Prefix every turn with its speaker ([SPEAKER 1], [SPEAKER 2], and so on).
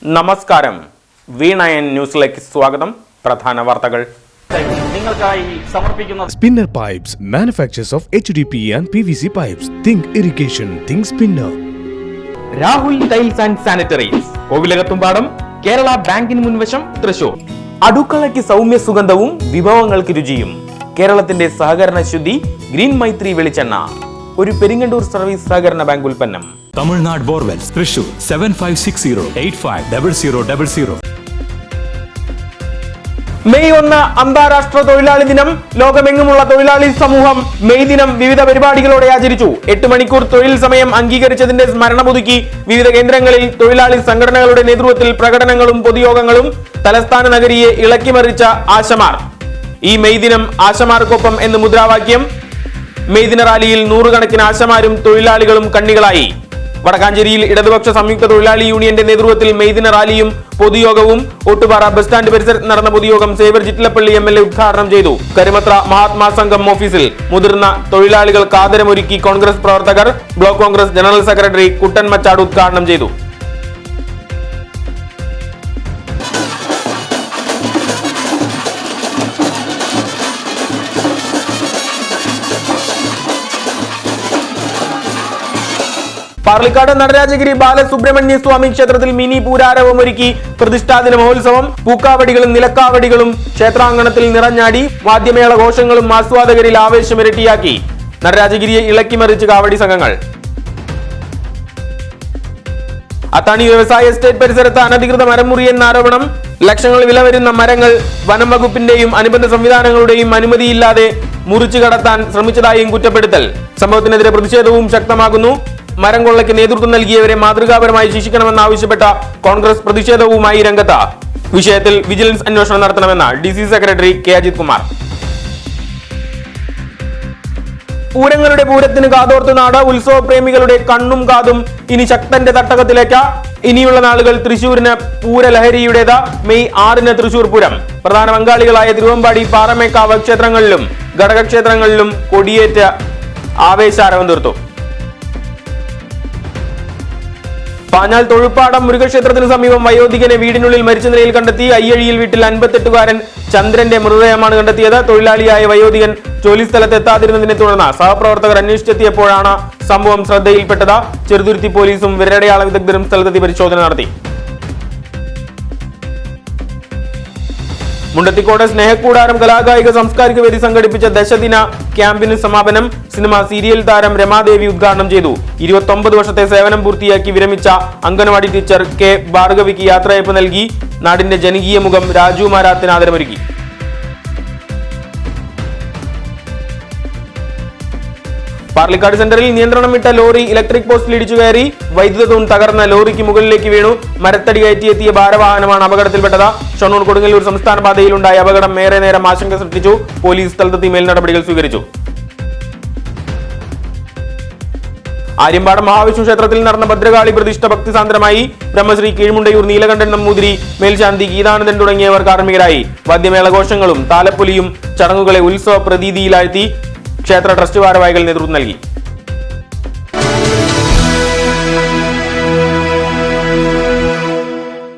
[SPEAKER 1] നമസ്കാരം, V9 ന്യൂസിലേക്ക് സ്വാഗതം. പ്രധാന വാർത്തകൾ
[SPEAKER 2] നിങ്ങൾക്കായി സമർപ്പിക്കുന്ന
[SPEAKER 3] Spinner Pipes manufacturers of HDPE and PVC pipes. Think irrigation, think spinner.
[SPEAKER 1] Rahul tiles and sanitaries, Kovilakathumpadam, Kerala ബാങ്കിന് മുൻവശം, തൃശൂർ. അടുക്കളയ്ക്ക് സൗമ്യ സുഗന്ധവും വിഭവങ്ങൾക്ക് രുചിയും. കേരളത്തിന്റെ സഹകരണ ശുദ്ധി ഗ്രീൻ മൈത്രി വെളിച്ചെണ്ണ, ഒരു പെരിങ്ങണ്ടൂർ സർവീസ് സഹകരണ ബാങ്ക് ഉൽപ്പന്നം.
[SPEAKER 4] തമിഴ്നാട് ബോർവെൽസ്, തൃശൂർ 7560850000.
[SPEAKER 1] മെയ് 1 അന്താരാഷ്ട്ര തൊഴിലാളി ദിനം. ലോകമെങ്ങുമുള്ള തൊഴിലാളി സമൂഹം മെയ് ദിനം വിവിധ പരിപാടികളോടെ ആചരിച്ചു. 8 മണിക്കൂർ തൊഴിൽ സമയം അംഗീകരിച്ചതിന്റെ സ്മരണ പുതുക്കി വിവിധ കേന്ദ്രങ്ങളിൽ തൊഴിലാളി സംഘടനകളുടെ നേതൃത്വത്തിൽ പ്രകടനങ്ങളും പൊതുയോഗങ്ങളും. തലസ്ഥാന നഗരിയെ ഇളക്കിമറിച്ച ആശമാർ. ഈ മെയ് ദിനം ആശമാർക്കൊപ്പം എന്ന് മുദ്രാവാക്യം. മെയ് ദിന റാലിയിൽ നൂറുകണക്കിന് ആശമാരും തൊഴിലാളികളും കണ്ണികളായി. വടക്കാഞ്ചേരിയിൽ ഇടതുപക്ഷ സംയുക്ത തൊഴിലാളി യൂണിയന്റെ നേതൃത്വത്തിൽ മെയ് ദിന റാലിയും പൊതുയോഗവും. ഒട്ടുപാറ ബസ് സ്റ്റാൻഡ് പരിസരത്ത് നടന്ന പൊതുയോഗം സേവർ ചിറ്റിലപ്പള്ളി MLA ഉദ്ഘാടനം ചെയ്തു. കരിമത്ര മഹാത്മാ സംഘം ഓഫീസിൽ മുതിർന്ന തൊഴിലാളികൾക്ക് ആദരമൊരുക്കി കോൺഗ്രസ് പ്രവർത്തകർ. ബ്ലോക്ക് കോൺഗ്രസ് ജനറൽ സെക്രട്ടറി കുട്ടൻ മച്ചാട് ഉദ്ഘാടനം ചെയ്തു. പാർലിക്കാട് നടരാജഗിരി ബാലസുബ്രഹ്മണ്യ സ്വാമി ക്ഷേത്രത്തിൽ മിനി പൂരാരവമൊരുക്കി. പ്രതിഷ്ഠാദിന മഹോത്സവം. പൂക്കാവടികളും നിലക്കാവടികളും ക്ഷേത്രാങ്കണത്തിൽ നിറഞ്ഞാടി. വാദ്യമേള ഘോഷങ്ങളും ആസ്വാദകരിൽ ആവേശമിരട്ടിയാക്കി. നടരാജഗിരിയെ ഇളക്കിമറിച്ച് കാവടി സംഘങ്ങൾ. അത്താണി വ്യവസായ എസ്റ്റേറ്റ് പരിസരത്ത് അനധികൃത മരം മുറിയെന്ന ആരോപണം. ലക്ഷങ്ങൾ വില വരുന്ന മരങ്ങൾ വനം വകുപ്പിന്റെയും അനുബന്ധ സംവിധാനങ്ങളുടെയും അനുമതിയില്ലാതെ മുറിച്ചു കടത്താൻ ശ്രമിച്ചതായും കുറ്റപ്പെടുത്തൽ. സംഭവത്തിനെതിരെ പ്രതിഷേധവും ശക്തമാകുന്നു. മരം കൊള്ളയ്ക്ക് നേതൃത്വം നൽകിയവരെ മാതൃകാപരമായി ശിക്ഷിക്കണമെന്നാവശ്യപ്പെട്ട കോൺഗ്രസ് പ്രതിഷേധവുമായി രംഗത്ത്. വിഷയത്തിൽ വിജിലൻസ് അന്വേഷണം നടത്തണമെന്ന് DC secretary K Ajith Kumar. പൂരങ്ങളുടെ പൂരത്തിന് കാതോർത്ത് നാട്. ഉത്സവ പ്രേമികളുടെ കണ്ണും കാതും ഇനി ശക്തന്റെ തട്ടകത്തിലേക്ക്. ഇനിയുള്ള നാളുകൾ തൃശൂരിന് പൂരലഹരിയുടേത്. മെയ് 6 തൃശൂർ പൂരം. പ്രധാന പങ്കാളികളായ തിരുവമ്പാടി, പാറമേക്കാവ് ക്ഷേത്രങ്ങളിലും ഘടകക്ഷേത്രങ്ങളിലും കൊടിയേറ്റ് ആവേശാരവം തീർത്തു. പാഞ്ഞാൽ തൊഴുപ്പാടം മുരുകക്ഷേത്രത്തിന് സമീപം വയോധികനെ വീടിനുള്ളിൽ മരിച്ച നിലയിൽ കണ്ടെത്തി. അയ്യഴിയിൽ വീട്ടിൽ 58-കാരൻ ചന്ദ്രന്റെ മൃതദേഹമാണ് കണ്ടെത്തിയത്. തൊഴിലാളിയായ വയോധികൻ ജോലി സ്ഥലത്ത് എത്താതിരുന്നതിനെ തുടർന്ന് സഹപ്രവർത്തകർ അന്വേഷിച്ചെത്തിയപ്പോഴാണ് സംഭവം ശ്രദ്ധയിൽപ്പെട്ടത്. ചെറുതുരുത്തി പോലീസും വിരലടയാള വിദഗ്ധരും സ്ഥലത്തെത്തി പരിശോധന നടത്തി. മുണ്ടത്തിക്കോട് സ്നേഹക്കൂടാരം കലാകായിക സാംസ്കാരിക വേദി സംഘടിപ്പിച്ച ദശദിന ക്യാമ്പിന് സമാപനം. സിനിമ സീരിയൽ താരം രമാദേവി ഉദ്ഘാടനം ചെയ്തു. 29 വർഷത്തെ സേവനം പൂർത്തിയാക്കി വിരമിച്ച അംഗനവാടി ടീച്ചർ K ഭാർഗവിക്ക് യാത്രയയപ്പ് നൽകി. നാടിന്റെ ജനകീയ മുഖം രാജു മാരാത്തിന് ആദരമൊരുക്കി. പാർലിക്കാട് സെന്ററിൽ നിയന്ത്രണം വിട്ട ലോറി ഇലക്ട്രിക് പോസ്റ്റിൽ ഇടിച്ചു കയറി. വൈദ്യുത തൂൺ തകർന്ന ലോറിക്ക് മുകളിലേക്ക് വീണു. മരത്തടി കയറ്റിയെത്തിയ ഭാരവാഹനമാണ് അപകടത്തിൽപ്പെട്ടത്. ഷൊർണൂർ കൊടുങ്ങല്ലൂർ സംസ്ഥാന പാതയിലുണ്ടായ അപകടം ഏറെ നേരം ആശങ്ക സൃഷ്ടിച്ചു. പോലീസ് സ്ഥലത്തെത്തി മേൽ നടപടികൾ സ്വീകരിച്ചു. ആര്യമ്പാടം മഹാവിഷ്ണു ക്ഷേത്രത്തിൽ നടന്ന ഭദ്രകാളി പ്രതിഷ്ഠ ഭക്തിസാന്ദ്രമായി. ബ്രഹ്മശ്രീ കീഴ്മുണ്ടയൂർ നീലകണ്ഠൻ നമ്പൂതിരി, മേൽശാന്തി ഗീതാനന്ദൻ തുടങ്ങിയവർ കാർമ്മികരായി. വാദ്യമേളഘോഷങ്ങളും താലപ്പൊലിയും ചടങ്ങുകളെ ഉത്സവ പ്രതീതിയിലാഴ്ത്തി. ക്ഷേത്ര ട്രസ്റ്റ് ഭാരവാഹികൾ നേതൃത്വം നൽകി.